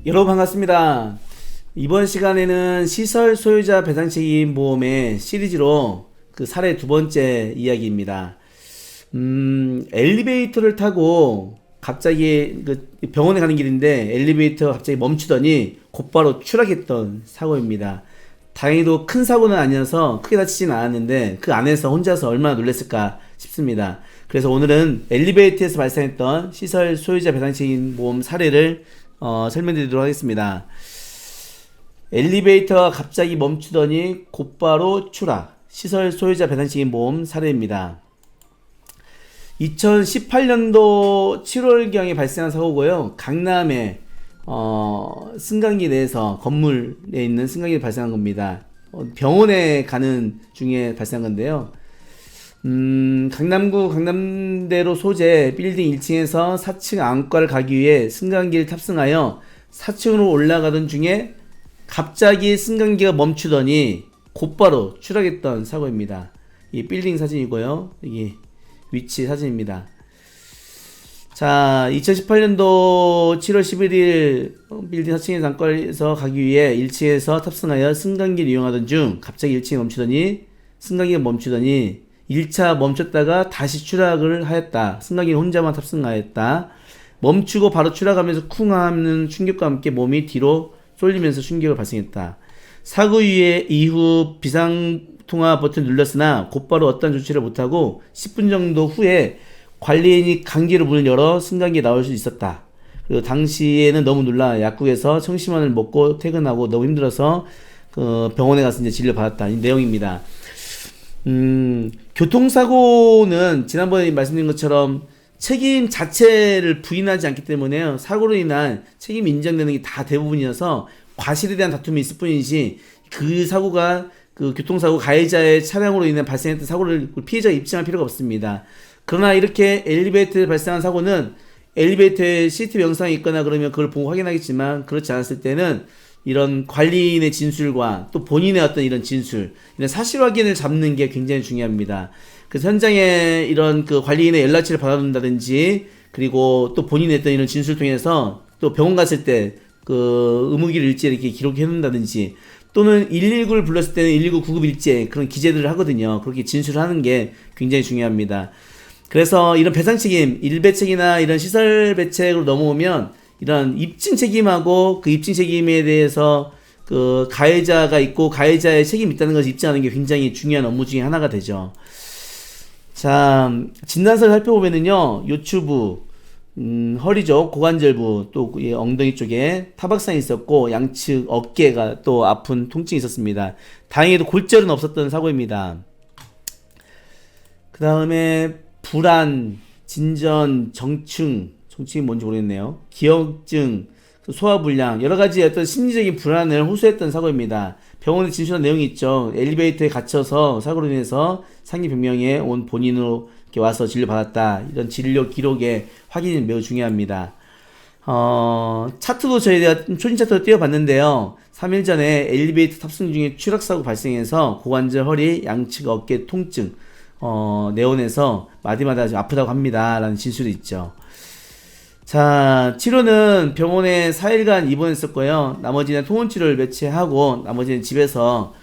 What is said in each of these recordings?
여러분 반갑습니다. 이번 시간에는 시설 소유자 배상 책임 보험의 시리즈로 그 사례 두 번째 이야기입니다. 엘리베이터를 타고 갑자기 그 병원에 가는 길인데 엘리베이터가 갑자기 멈추더니 곧바로 추락했던 사고입니다. 다행히도 큰 사고는 아니어서 크게 다치진 않았는데 그 안에서 혼자서 얼마나 놀랐을까 싶습니다. 그래서 오늘은 엘리베이터에서 발생했던 시설 소유자 배상 책임 보험 사례를 설명드리도록 하겠습니다. 엘리베이터가 갑자기 멈추더니 곧바로 추락. 시설 소유자 배상 책임 보험 사례입니다. 2018년도 7월경에 발생한 사고고요. 강남의 승강기 내에서 건물에 있는 승강기에 발생한 겁니다. 병원에 가는 중에 발생한 건데요. 강남구 강남대로 소재 빌딩 1층에서 4층 안과를 가기 위해 승강기를 탑승하여 4층으로 올라가던 중에 갑자기 승강기가 멈추더니 곧바로 추락했던 사고입니다. 이 빌딩 사진이고요. 여기 위치 사진입니다. 자, 2018년도 7월 11일 빌딩 4층에서 안과에서 가기 위해 1층에서 탑승하여 승강기를 이용하던 중 갑자기 1층에 승강기가 멈추더니 1차 멈췄다가 다시 추락을 하였다. 승강기는 혼자만 탑승하였다. 멈추고 바로 추락하면서 쿵 하는 충격과 함께 몸이 뒤로 쏠리면서 충격을 발생했다. 사고 이후 비상통화 버튼을 눌렀으나 곧바로 어떠한 조치를 못하고 10분 정도 후에 관리인이 강제로 문을 열어 승강기에 나올 수 있었다. 그리고 당시에는 너무 놀라 약국에서 청심환을 먹고 퇴근하고 너무 힘들어서 병원에 가서 이제 진료 받았다. 이 내용입니다. 교통사고는 지난번에 말씀드린 것처럼 책임 자체를 부인하지 않기 때문에요. 사고로 인한 책임이 인정되는 게 다 대부분이어서 과실에 대한 다툼이 있을 뿐이지 그 사고가 그 교통사고 가해자의 차량으로 인해 발생했던 사고를 피해자가 입증할 필요가 없습니다. 그러나 이렇게 엘리베이터에 발생한 사고는 엘리베이터에 CCTV 영상이 있거나 그러면 그걸 보고 확인하겠지만 그렇지 않았을 때는 이런 관리인의 진술과 또 본인의 어떤 이런 진술, 이런 사실 확인을 잡는 게 굉장히 중요합니다. 그래서 현장에 이런 그 관리인의 연락처를 받아둔다든지, 그리고 또 본인의 어떤 이런 진술 통해서 또 병원 갔을 때 그 의무기를 일지에 이렇게 기록해 놓는다든지, 또는 119를 불렀을 때는 119 구급 일지에 그런 기재들을 하거든요. 그렇게 진술을 하는 게 굉장히 중요합니다. 그래서 이런 배상 책임, 일배책이나 이런 시설 배책으로 넘어오면 이런 입증 책임하고 그 입증 책임에 대해서 그 가해자가 있고 가해자의 책임이 있다는 것을 입증하는 게 굉장히 중요한 업무 중에 하나가 되죠. 자, 진단서를 살펴보면은요, 요추부, 허리 쪽, 고관절부, 또 엉덩이 쪽에 타박상이 있었고, 양측 어깨가 또 아픈 통증이 있었습니다. 다행히도 골절은 없었던 사고입니다. 그 다음에 불안, 진전, 정충이 뭔지 모르겠네요. 기억증, 소화불량, 여러가지 어떤 심리적인 불안을 호소했던 사고입니다. 병원에 진술한 내용이 있죠. 엘리베이터에 갇혀서 사고로 인해서 상기변명에 온 본인으로 이렇게 와서 진료받았다. 이런 진료 기록의 확인이 매우 중요합니다. 차트도 저희가 초진 차트로 띄워봤는데요. 3일 전에 엘리베이터 탑승 중에 추락사고 발생해서 고관절, 허리, 양측 어깨 통증, 내원에서 마디마다 아주 아프다고 합니다. 라는 진술이 있죠. 자, 치료는 병원에 4일간 입원했었고요. 나머지는 통원치료를 매치하고, 나머지는 집에서,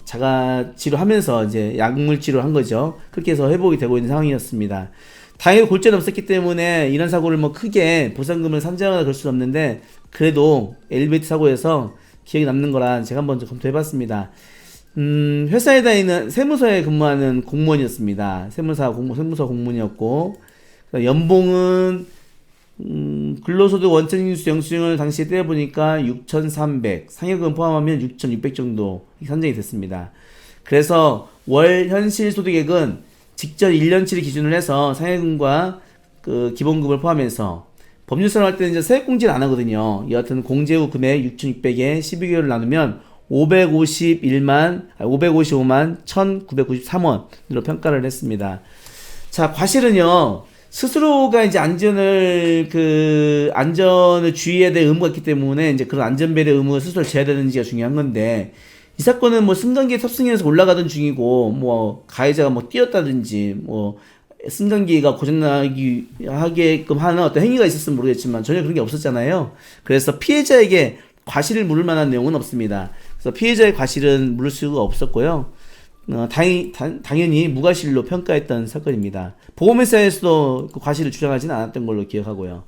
자가 치료하면서 이제 약물 치료를 한 거죠. 그렇게 해서 회복이 되고 있는 상황이었습니다. 다행히 골절은 없었기 때문에 이런 사고를 뭐 크게 보상금을 산정하거나 그럴 수는 없는데, 그래도 엘리베이터 사고에서 기억이 남는 거라 제가 한번 근토해봤습니다. 회사에 다니는 세무서에 근무하는 공무원이었습니다. 세무서 공무원이었고, 연봉은 근로소득 원천징수 영수증을 당시에 떼어보니까 6,300, 상여금 포함하면 6,600 정도 산정이 됐습니다. 그래서 월 현실 소득액은 직전 1년치를 기준으로 해서 상여금과 그 기본급을 포함해서, 법률사로 할 때는 이제 세액공제를 안 하거든요. 여하튼 공제 후 금액 6,600에 12개월을 나누면 555만 1,993원으로 평가를 했습니다. 자, 과실은요, 스스로가 이제 안전을 주의해야 될 의무가 있기 때문에 이제 그런 안전배려 의무를 스스로 져야 되는지가 중요한 건데, 이 사건은 뭐 승강기에 탑승해서 올라가던 중이고, 뭐 가해자가 뭐 뛰었다든지, 뭐 승강기가 고장나게 하게끔 하는 어떤 행위가 있었으면 모르겠지만 전혀 그런 게 없었잖아요. 그래서 피해자에게 과실을 물을 만한 내용은 없습니다. 그래서 피해자의 과실은 물을 수가 없었고요. 당연히 무과실로 평가했던 사건입니다. 보험회사에서도 그 과실을 주장하지는 않았던 걸로 기억하고요.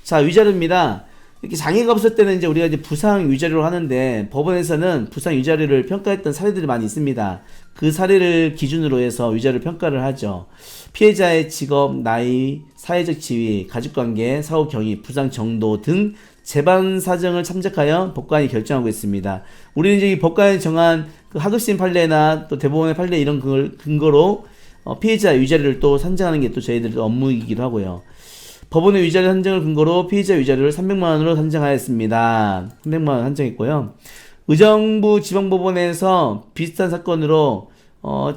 자, 위자료입니다. 이렇게 장애가 없을 때는 이제 우리가 이제 부상 위자료를 하는데 법원에서는 부상 위자료를 평가했던 사례들이 많이 있습니다. 그 사례를 기준으로 해서 위자료 평가를 하죠. 피해자의 직업, 나이, 사회적 지위, 가족관계, 사후 경위, 부상 정도 등 재반 사정을 참작하여 법관이 결정하고 있습니다. 우리는 이제 이 법관이 정한 그 하급심 판례나 또 대법원의 판례 이런 걸 근거로 피해자 위자료를 또 산정하는 게 또 저희들 업무이기도 하고요. 법원의 위자료 산정을 근거로 피해자 위자료를 300만 원으로 산정하였습니다. 300만 원 산정했고요. 의정부 지방법원에서 비슷한 사건으로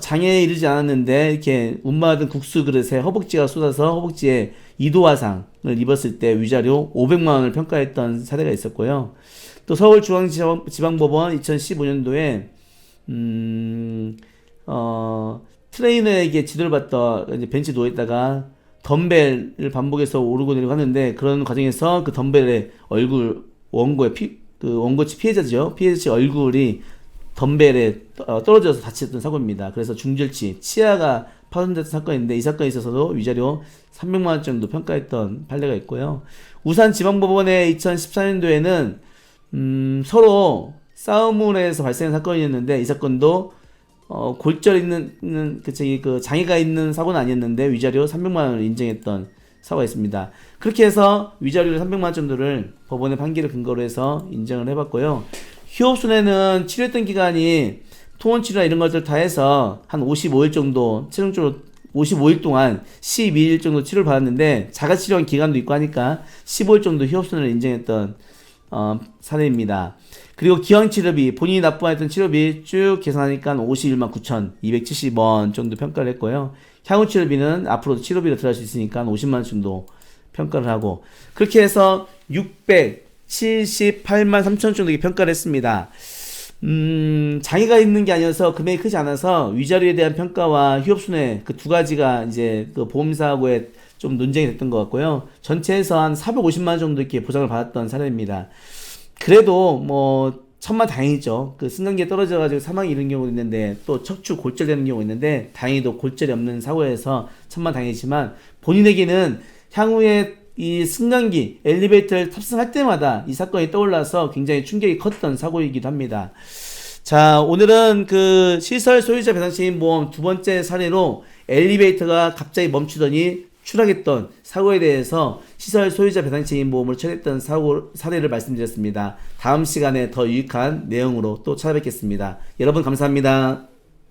장애에 이르지 않았는데 이렇게 운반하던 국수 그릇에 허벅지가 쏟아서 허벅지에 2도 화상을 입었을 때 위자료 500만 원을 평가했던 사례가 있었고요. 또 서울중앙지방법원 2015년도에 트레이너에게 지도를 받다 이제 벤치 누워있다가 덤벨을 반복해서 오르고 내리고 하는데 그런 과정에서 그 덤벨의 얼굴 원고치 피해자죠. 피해자 얼굴이 덤벨에 떨어져서 다쳤던 사고입니다. 그래서 중절치, 치아가 파손됐던 사건인데 이 사건에 있어서도 위자료 300만 원 정도 평가했던 판례가 있고요. 울산지방법원의 2014년도에는 서로 싸움을 해서 발생한 사건이었는데 이 사건도 골절 있는 그 장애가 있는 사고는 아니었는데 위자료 300만 원을 인정했던 사고가 있습니다. 그렇게 해서 위자료를 300만 원 정도를 법원의 판결을 근거로 해서 인정을 해봤고요. 휴업손해는 치료했던 기간이 통원치료나 이런 것들 다 해서 한 55일 정도, 최종적으로 55일 동안 12일 정도 치료를 받았는데 자가치료한 기간도 있고 하니까 15일 정도 휴업손해를 인정했던 사례입니다. 그리고 기왕치료비, 본인이 납부했던 치료비 쭉 계산하니까 51만 9,270원 정도 평가를 했고요. 향후 치료비는 앞으로도 치료비로 들어갈 수 있으니까 50만 원 정도 평가를 하고 그렇게 해서 678만 3천 원 정도 평가를 했습니다. 장애가 있는 게 아니어서 금액이 크지 않아서 위자료에 대한 평가와 휴업손해 그 두 가지가 이제 그 보험사하고의 좀 논쟁이 됐던 것 같고요. 전체에서 한 450만 원 정도 이렇게 보상을 받았던 사례입니다. 그래도 뭐 천만다행이죠. 그 승강기에 떨어져가지고 사망이 이런 경우도 있는데 또 척추 골절되는 경우 있는데 다행히도 골절이 없는 사고에서 천만다행이지만 본인에게는 향후에 이 승강기 엘리베이터를 탑승할 때마다 이 사건이 떠올라서 굉장히 충격이 컸던 사고이기도 합니다. 자, 오늘은 그 시설 소유자 배상 책임 보험 두 번째 사례로 엘리베이터가 갑자기 멈추더니 추락했던 사고에 대해서 시설 소유자 배상 책임 보험을 처리했던 사례를 말씀드렸습니다. 다음 시간에 더 유익한 내용으로 또 찾아뵙겠습니다. 여러분 감사합니다.